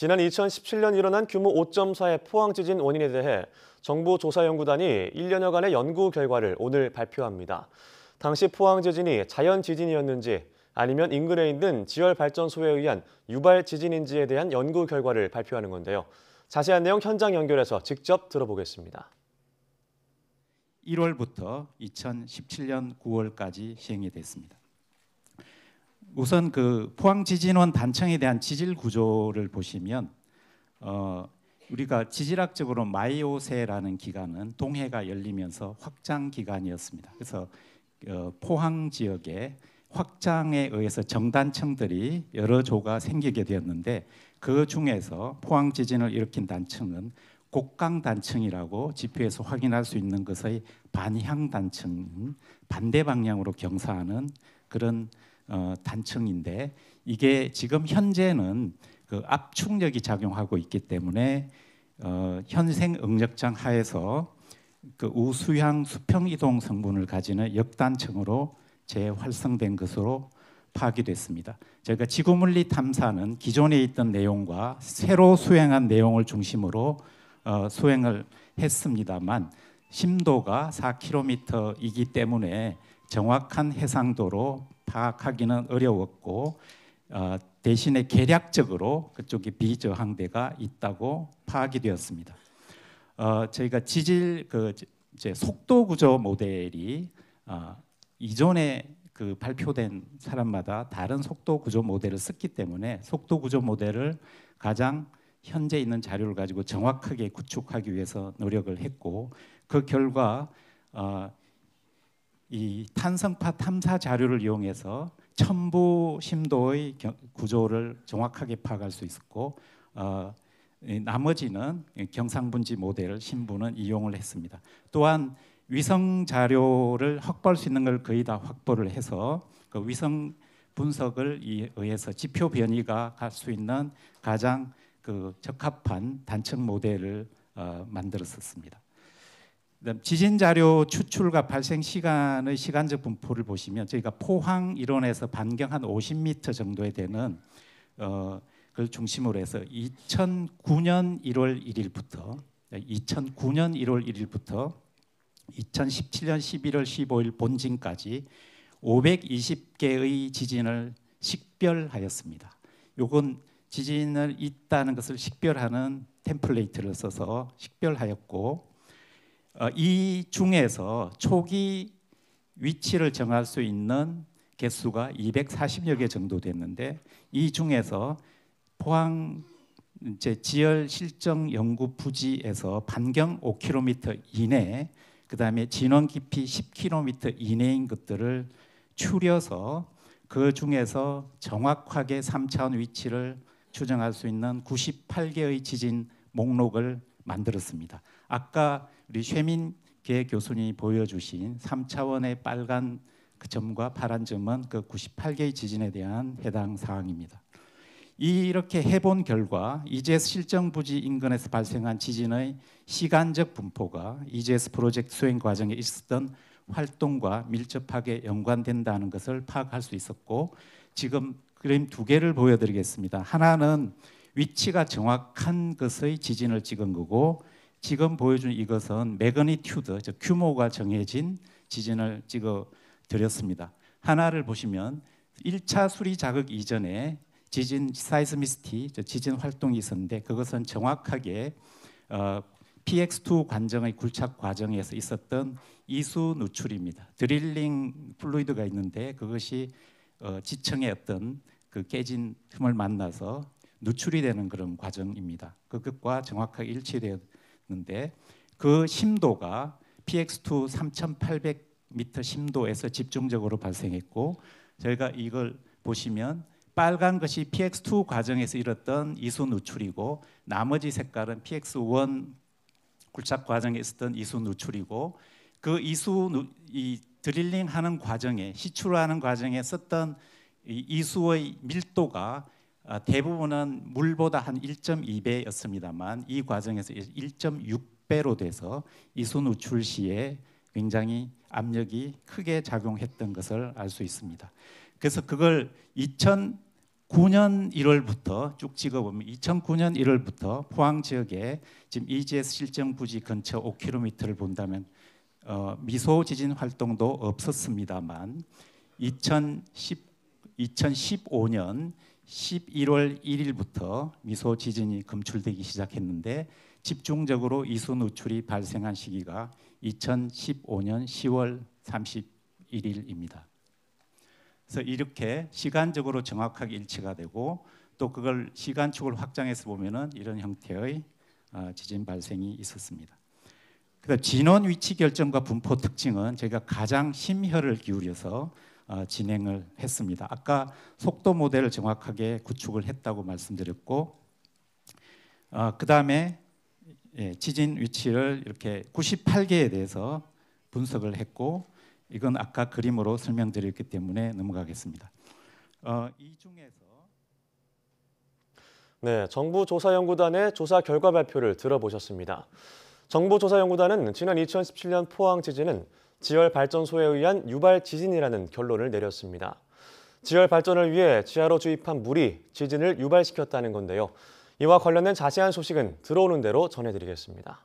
지난 2017년 일어난 규모 5.4의 포항 지진 원인에 대해 정부 조사연구단이 1년여간의 연구 결과를 오늘 발표합니다. 당시 포항 지진이 자연 지진이었는지 아니면 인근에 있는 지열발전소에 의한 유발 지진인지에 대한 연구 결과를 발표하는 건데요. 자세한 내용 현장 연결해서 직접 들어보겠습니다. 1월부터 2017년 9월까지 시행이 됐습니다. 우선 그 포항 지진원 단층에 대한 지질 구조를 보시면 우리가 지질학적으로 마이오세라는 기간은 동해가 열리면서 확장 기간이었습니다. 그래서 포항 지역에 확장에 의해서 정단층들이 여러 조가 생기게 되었는데 그 중에서 포항 지진을 일으킨 단층은 곡강 단층이라고 지표에서 확인할 수 있는 것의 반향 단층, 반대 방향으로 경사하는 그런 단층인데 이게 지금 현재는 그 압축력이 작용하고 있기 때문에 현생 응력장 하에서 그 우수향 수평 이동 성분을 가지는 역단층으로 재활성된 것으로 파악이 됐습니다. 저희가 지구물리 탐사는 기존에 있던 내용과 새로 수행한 내용을 중심으로 수행을 했습니다만 심도가 4km이기 때문에 정확한 해상도로 파악하기는 어려웠고 대신에 계략적으로 그쪽에 비저항대가 있다고 파악이 되었습니다. 저희가 지질 이제 속도 구조 모델이 이전에 그 발표된 사람마다 다른 속도 구조 모델을 썼기 때문에 속도 구조 모델을 가장 현재 있는 자료를 가지고 정확하게 구축하기 위해서 노력을 했고 그 결과 이 탄성파 탐사 자료를 이용해서 첨부 심도의 구조를 정확하게 파악할 수 있었고 나머지는 경상분지 모델을 신부는 이용을 했습니다. 또한 위성 자료를 확보할 수 있는 걸 거의 다 확보를 해서 그 위성 분석을 의해서 지표 변이가 갈 수 있는 가장 그 적합한 단층 모델을 만들었었습니다. 지진 자료 추출과 발생 시간의 시간적 분포를 보시면 저희가 포항 일원에서 반경 한 50m 정도에 되는 그걸 중심으로 해서 2009년 1월 1일부터 2017년 11월 15일 본진까지 520개의 지진을 식별하였습니다. 요건 지진을 있다는 것을 식별하는 템플레이트를 써서 식별하였고 이 중에서 초기 위치를 정할 수 있는 개수가 240여 개 정도 됐는데 이 중에서 포항 지열 실정 연구 부지에서 반경 5km 이내 그다음에 진원 깊이 10km 이내인 것들을 추려서 그 중에서 정확하게 3차원 위치를 추정할 수 있는 98개의 지진 목록을 만들었습니다. 아까 우리 쉐민계 교수님이 보여주신 3차원의 빨간 그 점과 파란 점은 그 98개의 지진에 대한 해당 사항입니다. 이렇게 해본 결과 EGS 실정 부지 인근에서 발생한 지진의 시간적 분포가 EGS 프로젝트 수행 과정에 있었던 활동과 밀접하게 연관된다는 것을 파악할 수 있었고 지금 그림 두 개를 보여드리겠습니다. 하나는 위치가 정확한 것의 지진을 찍은 거고 지금 보여준 이것은 매그니튜드, 즉 규모가 정해진 지진을 찍어 드렸습니다. 하나를 보시면 1차 수리 자극 이전에 지진 사이스미시티, 지진 활동이 있었는데 그것은 정확하게 PX2 관정의 굴착 과정에서 있었던 이수 누출입니다. 드릴링 플루이드가 있는데 그것이 지층의 어떤 그 깨진 틈을 만나서 누출이 되는 그런 과정입니다. 그것과 정확하게 일치되었는데 그 심도가 PX2 3800m 심도에서 집중적으로 발생했고 저희가 이걸 보시면 빨간 것이 PX2 과정에서 일었던 이수 누출이고 나머지 색깔은 PX1 굴착 과정에 있었던 이수 누출이고 그 이 드릴링하는 과정에 시출하는 과정에 썼던 이 이수의 밀도가 대부분은 물보다 한 1.2배였습니다만 이 과정에서 1.6배로 돼서 이수 누출 시에 굉장히 압력이 크게 작용했던 것을 알 수 있습니다. 그래서 그걸 2009년 1월부터 쭉 찍어보면 2009년 1월부터 포항 지역에 지금 EGS 실정 부지 근처 5km를 본다면 미소 지진 활동도 없었습니다만 2015년 11월 1일부터 미소 지진이 검출되기 시작했는데 집중적으로 이수 누출이 발생한 시기가 2015년 10월 31일입니다. 그래서 이렇게 시간적으로 정확하게 일치가 되고 또 그걸 시간축을 확장해서 보면은 이런 형태의 지진 발생이 있었습니다. 그다음 진원 위치 결정과 분포 특징은 저희가 가장 심혈을 기울여서 진행을 했습니다. 아까 속도 모델을 정확하게 구축을 했다고 말씀드렸고, 그다음에 지진 위치를 이렇게 98개에 대해서 분석을 했고, 이건 아까 그림으로 설명드렸기 때문에 넘어가겠습니다. 이 중에서 네, 정부조사연구단의 조사 결과 발표를 들어보셨습니다. 정부조사연구단은 지난 2017년 포항 지진은 지열 발전소에 의한 유발 지진이라는 결론을 내렸습니다. 지열 발전을 위해 지하로 주입한 물이 지진을 유발시켰다는 건데요. 이와 관련된 자세한 소식은 들어오는 대로 전해드리겠습니다.